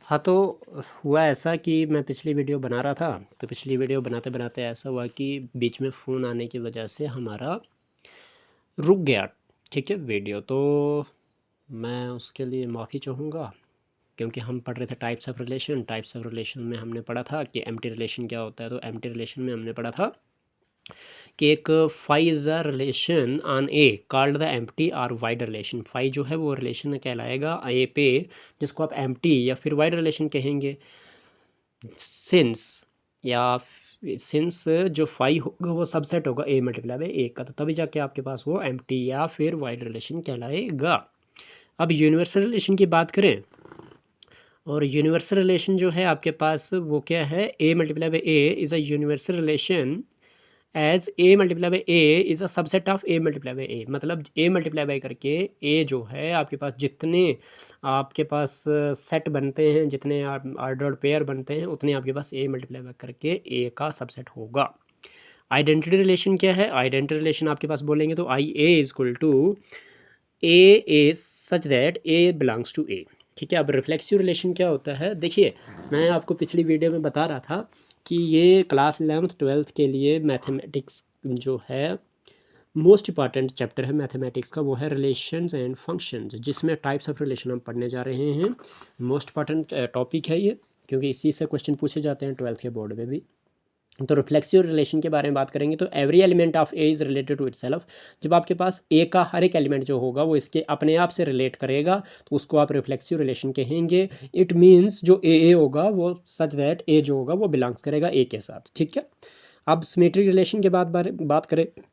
हाँ, तो हुआ ऐसा कि मैं पिछली वीडियो बना रहा था, तो पिछली वीडियो बनाते बनाते ऐसा हुआ कि बीच में फ़ोन आने की वजह से हमारा रुक गया। ठीक है वीडियो, तो मैं उसके लिए माफ़ी चाहूँगा, क्योंकि हम पढ़ रहे थे टाइप्स ऑफ रिलेशन में हमने पढ़ा था कि एम्प्टी रिलेशन क्या होता है। तो एम्प्टी रिलेशन में हमने पढ़ा था कि एक phi is a relation on A called the empty और वाइड रिलेशन। फाई जो है वो रिलेशन कहलाएगा ए पे, जिसको आप एम्प्टी या फिर वाइड रिलेशन कहेंगे। सिंस या सिंस जो फाई होगा वो सबसेट होगा ए मल्टीप्लाई बाई ए का, तो तभी जाके आपके पास वो एम्प्टी या फिर वाइड रिलेशन कहलाएगा। अब यूनिवर्सल रिलेशन की बात करें, और यूनिवर्सल रिलेशन जो है आपके पास वो क्या है, A multiply by A is a universal relation as A multiply by A is a subset of A multiply by A. मतलब ए मल्टीप्लाई बाई करके ए जो है आपके पास जितने आपके पास सेट बनते हैं, जितने ऑर्डर्ड पेयर बनते हैं, उतने आपके पास ए मल्टीप्लाई बाई करके ए का सबसेट होगा। आइडेंटिटी रिलेशन क्या है? आइडेंटिटी रिलेशन आपके पास बोलेंगे तो I A is equal to A such that A belongs to A. ठीक है। अब रिफ्लेक्सिव रिलेशन क्या होता है? देखिए, मैं आपको पिछली वीडियो में बता रहा था कि ये क्लास 11th 12th के लिए मैथमेटिक्स जो है मोस्ट इंपॉर्टेंट चैप्टर है मैथमेटिक्स का, वो है रिलेशंस एंड फंक्शंस, जिसमें टाइप्स ऑफ रिलेशन हम पढ़ने जा रहे हैं। मोस्ट इंपॉर्टेंट टॉपिक है ये, क्योंकि इसी से क्वेश्चन पूछे जाते हैं 12th के बोर्ड में भी। तो रिफ्लेक्सिव रिलेशन के बारे में बात करेंगे तो every element of A is related to itself. जब आपके पास ए का हर एक एलिमेंट जो होगा वो इसके अपने आप से रिलेट करेगा, तो उसको आप रिफ्लेक्सिव रिलेशन कहेंगे। इट मीन्स जो ए होगा वो सच दैट ए जो होगा वो बिलोंग्स करेगा ए के साथ। ठीक है। अब सिमेट्रिक रिलेशन के बात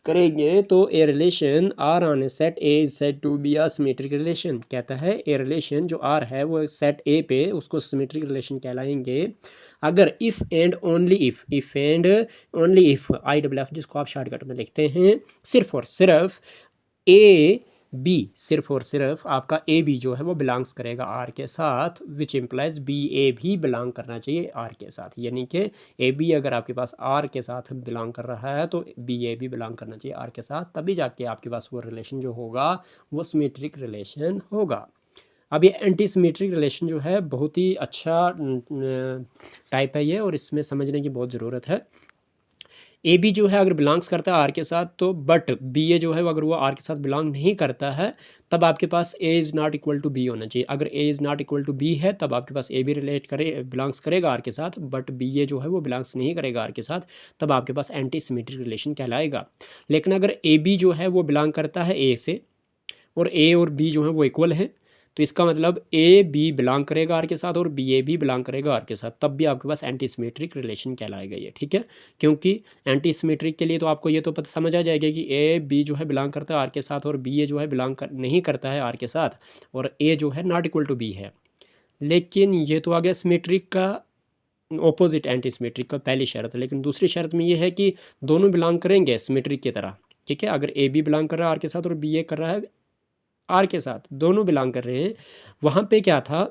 करेंगे तो a relation R on a set A is said to be a symmetric relation. कहता है ए रिलेशन जो आर है वो सेट ए पे, उसको सिमेट्रिक रिलेशन कहलाएंगे अगर if and only if and only if I double F, जिसको आप शॉर्टकट में लिखते हैं, सिर्फ और सिर्फ ए बी, सिर्फ और सिर्फ आपका ए बी जो है वो बिलोंग्स करेगा आर के साथ, विच इम्प्लाइज बी ए भी बिलोंग करना चाहिए आर के साथ। यानी कि ए बी अगर आपके पास आर के साथ बिलोंग कर रहा है तो बी ए भी बिलोंग करना चाहिए आर के साथ, तभी जाके आपके पास वो रिलेशन जो होगा वो सिमेट्रिक रिलेशन होगा। अब ये एंटी सिमेट्रिक रिलेशन जो है बहुत ही अच्छा टाइप है ये, और इसमें समझने की बहुत ज़रूरत है। ए बी जो है अगर बिलोंग्स करता है आर के साथ तो, बट बी ए जो है वो अगर वो आर के साथ बिलोंग नहीं करता है, तब आपके पास a is not equal to b होना चाहिए। अगर a is not equal to b है तब आपके पास ए भी बिलोंग्स करेगा आर के साथ, बट बी ए जो है वो बिलोंग्स नहीं करेगा आर के साथ, तब आपके पास एंटी सिमेट्रिक रिलेशन कहलाएगा। लेकिन अगर ए बी जो है वो बिलोंग करता है ए से, और ए और बी जो है वो इक्वल है, तो इसका मतलब ए बी बिलोंग करेगा आर के साथ और बी ए भी बिलोंग करेगा आर के साथ, तब भी आपके पास एंटी सिमेट्रिक रिलेशन कहलाएगा ये। ठीक है। क्योंकि एंटी सिमेट्रिक के लिए तो आपको ये तो पता समझ आ जाएगा कि ए बी जो है बिलोंग करता है आर के साथ और बी ए जो है नहीं करता है आर के साथ, और ए जो है नॉट इक्वल टू बी है। लेकिन ये तो आ गया सिमेट्रिक का ऑपोजिट, एंटी सिमेट्रिक का पहली शर्त। लेकिन दूसरी शर्त में ये है कि दोनों बिलोंग करेंगे सिमेट्रिक की तरह। ठीक है। अगर ए बी बिलोंग कर रहा है आर के साथ और बी ए कर रहा है आर के साथ, दोनों बिलोंग कर रहे हैं, वहाँ पे क्या था,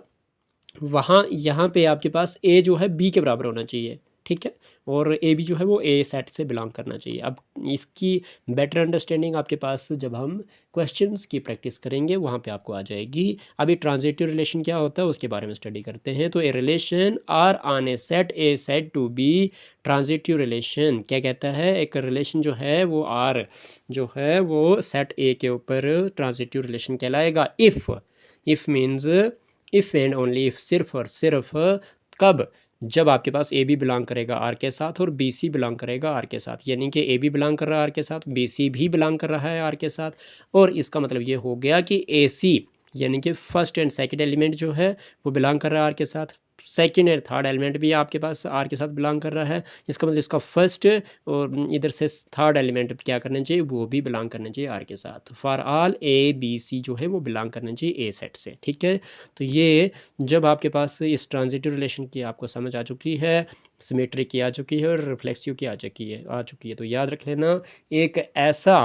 वहाँ यहाँ पे आपके पास ए जो है बी के बराबर होना चाहिए। ठीक है। और ए बी जो है वो ए सेट से बिलोंग करना चाहिए। अब इसकी बेटर अंडरस्टैंडिंग आपके पास जब हम क्वेश्चंस की प्रैक्टिस करेंगे वहाँ पे आपको आ जाएगी। अभी ट्रांजिटिव रिलेशन क्या होता है उसके बारे में स्टडी करते हैं। तो a relation R on a set to be transitive relation क्या कहता है? एक रिलेशन जो है वो आर जो है वो सेट ए के ऊपर ट्रांजिटिव रिलेशन कहलाएगा if means if and only if, सिर्फ और सिर्फ कब? जब आपके पास ए बी बिलोंग करेगा आर के साथ और बी सी बिलोंग करेगा आर के साथ। यानी कि ए बी बिलोंग कर रहा है आर के साथ, बी सी भी बिलोंग कर रहा है आर के साथ, और इसका मतलब ये हो गया कि ए सी यानी कि फर्स्ट एंड सेकंड एलिमेंट जो है वो बिलोंग कर रहा है आर के साथ, सेकंड एंड थर्ड एलिमेंट भी आपके पास आर के साथ बिलोंग कर रहा है। इसका मतलब इसका फर्स्ट और इधर से थर्ड एलिमेंट क्या करना चाहिए, वो भी बिलोंग करना चाहिए आर के साथ। For all a b c जो है वो बिलोंग करना चाहिए ए सेट से। ठीक है। तो ये जब आपके पास इस ट्रांजिटिव रिलेशन की आपको समझ आ चुकी है, सिमेट्रिक की आ चुकी है और रिफ्लेक्सिव की आ चुकी है, तो याद रख लेना एक ऐसा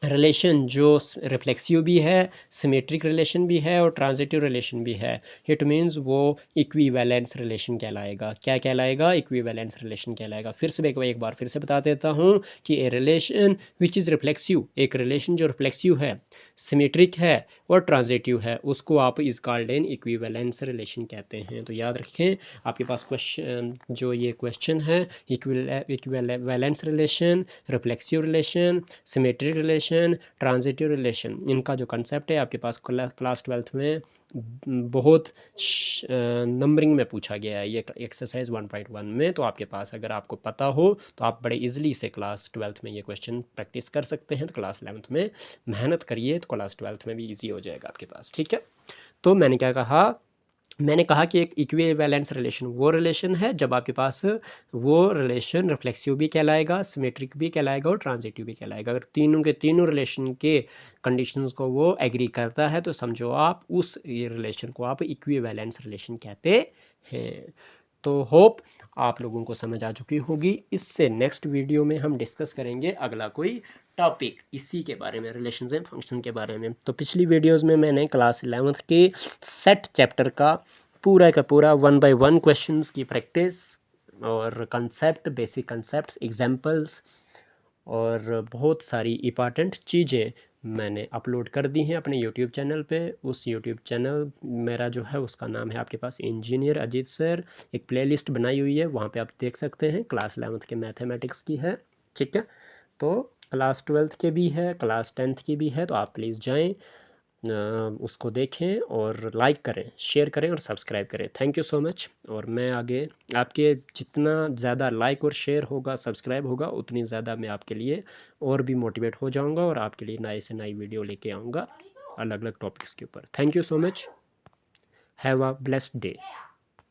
रिलेशन जो रिफ्लेक्सिव भी है, सिमेट्रिक रिलेशन भी है और ट्रांजिटिव रिलेशन भी है। इट मीन्स वो इक्विवेलेंस रिलेशन कहलाएगा। क्या कहलाएगा? इक्विवेलेंस रिलेशन कहलाएगा। फिर से एक बार फिर से बता देता हूँ कि a relation which is reflexive, एक रिलेशन जो रिफ्लेक्सिव है, सिमेट्रिक है और ट्रांजिटिव है, उसको आप is called an equivalence relation कहते हैं। तो याद रखें, आपके पास क्वेश्चन जो ये क्वेश्चन है, equivalence relation, reflexive relation, symmetric relation, transitive relation, इनका जो कंसेप्ट है आपके पास क्लास 12th में बहुत नंबरिंग में पूछा गया है, ये एक्सरसाइज 1.1 में। तो आपके पास अगर आपको पता हो तो आप बड़े इजीली से क्लास 12th में ये क्वेश्चन प्रैक्टिस कर सकते हैं। तो क्लास 11th में मेहनत करिए तो क्लास 12th में भी ईजी हो जाएगा आपके पास, ठीक है। तो मैंने क्या कहा? मैंने कहा कि एक इक्विवेलेंस रिलेशन वो रिलेशन है जब आपके पास वो रिलेशन रिफ्लेक्सिव भी कहलाएगा, सिमेट्रिक भी कहलाएगा और ट्रांजिटिव भी कहलाएगा। अगर तीनों के तीनों रिलेशन के कंडीशंस को वो एग्री करता है तो समझो आप उस ये रिलेशन को आप इक्विवेलेंस रिलेशन कहते हैं। तो होप आप लोगों को समझ आ चुकी होगी। इससे नेक्स्ट वीडियो में हम डिस्कस करेंगे अगला कोई टॉपिक इसी के बारे में, रिलेशंस एंड फंक्शन के बारे में। तो पिछली वीडियोस में मैंने क्लास 11th के सेट चैप्टर का पूरा 1 by 1 क्वेश्चंस की प्रैक्टिस और कंसेप्ट, बेसिक कंसेप्ट्स, एग्जांपल्स और बहुत ही इंपॉर्टेंट चीज़ें मैंने अपलोड कर दी हैं अपने यूट्यूब चैनल पे। उस यूट्यूब चैनल मेरा जो है उसका नाम है आपके पास इंजीनियर अजीत सर। एक प्लेलिस्ट बनाई हुई है, वहाँ पे आप देख सकते हैं। क्लास 11th के मैथमेटिक्स की है, ठीक है। तो क्लास 12th के भी है, क्लास 10th की भी है। तो आप प्लीज़ जाएं, उसको देखें और लाइक करें, शेयर करें और सब्सक्राइब करें। Thank you so much. और मैं आगे आपके जितना ज़्यादा लाइक और शेयर होगा, सब्सक्राइब होगा, उतनी ज़्यादा मैं आपके लिए और भी मोटिवेट हो जाऊंगा और आपके लिए नए से नई वीडियो लेके आऊँगा अलग अलग टॉपिक्स के ऊपर। Thank you so much. Have a blessed day.